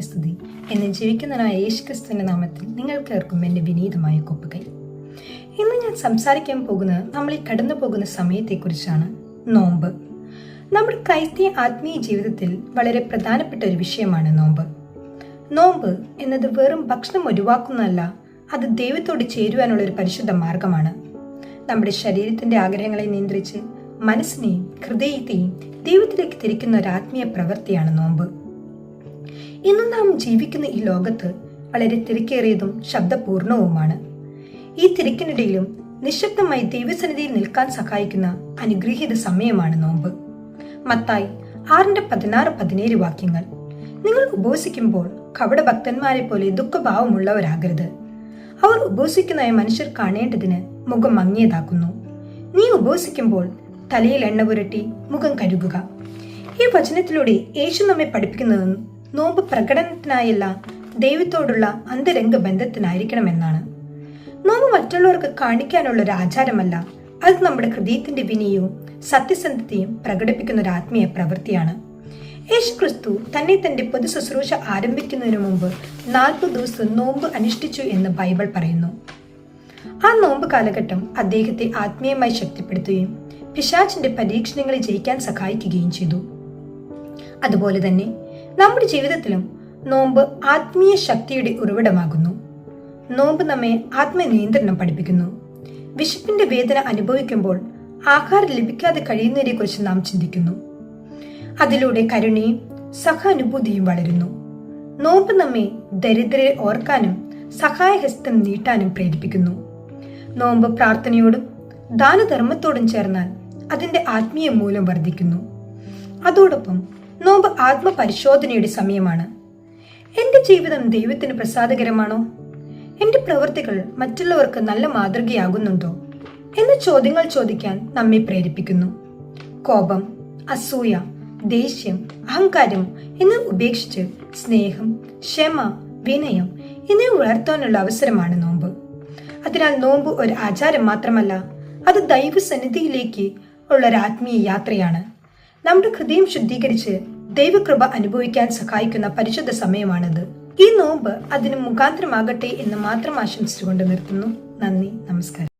സ്തുതി. എന്നെ ജീവിക്കുന്നതിനായ യേശുക്രിസ്തുവിന്റെ നാമത്തിൽ നിങ്ങൾക്കേർക്കും എൻ്റെ വിനീതമായ കൊപ്പുകൈ. ഇന്ന് ഞാൻ സംസാരിക്കാൻ പോകുന്നത് നമ്മൾ ഈ കടന്നു പോകുന്ന സമയത്തെക്കുറിച്ചാണ്. നോമ്പ്. നമ്മുടെ ക്രൈസ്തീയ ആത്മീയ ജീവിതത്തിൽ വളരെ പ്രധാനപ്പെട്ട ഒരു വിഷയമാണ് നോമ്പ്. നോമ്പ് എന്നത് വെറും ഭക്ഷണം ഒഴിവാക്കുന്നതല്ല, അത് ദൈവത്തോട് ചേരുവാനുള്ള ഒരു പരിശുദ്ധ മാർഗമാണ്. നമ്മുടെ ശരീരത്തിന്റെ ആഗ്രഹങ്ങളെ നിയന്ത്രിച്ച് മനസ്സിനെയും ഹൃദയത്തെയും ദൈവത്തിലേക്ക് തിരിക്കുന്ന ഒരു ആത്മീയ പ്രവൃത്തിയാണ് നോമ്പ്. ഇന്ന് നാം ജീവിക്കുന്ന ഈ ലോകത്ത് വളരെ തിരക്കേറിയതും ശബ്ദപൂർണവുമാണ്. ഈ തിരക്കിനിടയിലും നിശബ്ദമായി ദൈവസന്നിധിയിൽ നിൽക്കാൻ സഹായിക്കുന്ന അനുഗ്രഹീത സമയമാണ് നോമ്പ്. മത്തായി 6:16-17 വാക്യങ്ങൾ. നിങ്ങൾ ഉപവസിക്കുമ്പോൾ കപടഭക്തന്മാരെ പോലെ ദുഃഖഭാവമുള്ളവരാകരുത്. അവർ ഉപവസിക്കുന്നതായ മനുഷ്യർ കാണേണ്ടതിന് മുഖം മങ്ങിയതാക്കുന്നു. നീ ഉപവസിക്കുമ്പോൾ തലയിൽ എണ്ണ പുരട്ടി മുഖം കഴുകുക. ഈ വചനത്തിലൂടെ യേശു നമ്മെ പഠിപ്പിക്കുന്നത് നോമ്പ് പ്രകടനത്തിനായല്ല, ദൈവത്തോടുള്ള അന്തരംഗ ബന്ധത്തിനായിരിക്കണമെന്നാണ്. നോമ്പ് മറ്റുള്ളവർക്ക് കാണിക്കാനുള്ള ഒരു ആചാരമല്ല, അത് നമ്മുടെ ഹൃദയത്തിന്റെ വിനയവും സത്യസന്ധതയും പ്രകടിപ്പിക്കുന്ന ഒരു ആത്മീയ പ്രവൃത്തിയാണ്. യേശു ക്രിസ്തു തന്നെ തന്റെ പൊതു ശുശ്രൂഷ ആരംഭിക്കുന്നതിന് മുമ്പ് 40 ദിവസം നോമ്പ് അനുഷ്ഠിച്ചു എന്ന് ബൈബിൾ പറയുന്നു. ആ നോമ്പ് കാലഘട്ടം അദ്ദേഹത്തെ ആത്മീയമായി ശക്തിപ്പെടുത്തുകയും പിശാചിന്റെ പരീക്ഷണങ്ങളെ ജയിക്കാൻ സഹായിക്കുകയും ചെയ്തു. അതുപോലെ തന്നെ നമ്മുടെ ജീവിതത്തിലും നോമ്പ് ആത്മീയ ശക്തിയുടെ ഉറവിടമാകുന്നു. നോമ്പ് നമ്മെ ആത്മനിയന്ത്രണം പഠിപ്പിക്കുന്നു. വിശപ്പിന്റെ വേദന അനുഭവിക്കുമ്പോൾ ആഹാരം ലഭിക്കാതെ കഴിയുന്നതിനെ കുറിച്ച് നാം ചിന്തിക്കുന്നു. അതിലൂടെ കരുണയും സഹാനുഭൂതിയും വളരുന്നു. നോമ്പ് നമ്മെ ദരിദ്രരെ ഓർക്കാനും സഹായഹസ്തം നീട്ടാനും പ്രേരിപ്പിക്കുന്നു. നോമ്പ് പ്രാർത്ഥനയോടും ദാനധർമ്മത്തോടും ചേർന്നാൽ അതിന്റെ ആത്മീയ മൂല്യം വർദ്ധിക്കുന്നു. അതോടൊപ്പം നോമ്പ് ആത്മപരിശോധനയുടെ സമയമാണ്. എന്റെ ജീവിതം ദൈവത്തിന് പ്രസാദകരമാണോ? എന്റെ പ്രവൃത്തികൾ മറ്റുള്ളവർക്ക് നല്ല മാതൃകയാകുന്നുണ്ടോ എന്ന ചോദ്യങ്ങൾ ചോദിക്കാൻ നമ്മെ പ്രേരിപ്പിക്കുന്നു. കോപം, അസൂയ, ദേഷ്യം, അഹങ്കാരം എന്നിവ ഉപേക്ഷിച്ച് സ്നേഹം, ക്ഷമ, വിനയം എന്നിവ വളർത്താനുള്ള അവസരമാണ് നോമ്പ്. അതിനാൽ നോമ്പ് ഒരു ആചാരം മാത്രമല്ല, അത് ദൈവസന്നിധിയിലേക്ക് ഉള്ള ഒരു ആത്മീയ യാത്രയാണ്. നമ്മുടെ ഹൃദയം ശുദ്ധീകരിച്ച് ദൈവകൃപ അനുഭവിക്കാൻ സഹായിക്കുന്ന പരിശുദ്ധ സമയമാണിത്. ഈ നോമ്പ് അതിന് മുഖാന്തരമാകട്ടെ എന്ന് മാത്രം ആശംസിച്ചുകൊണ്ട് നിർത്തുന്നു. നന്ദി, നമസ്കാരം.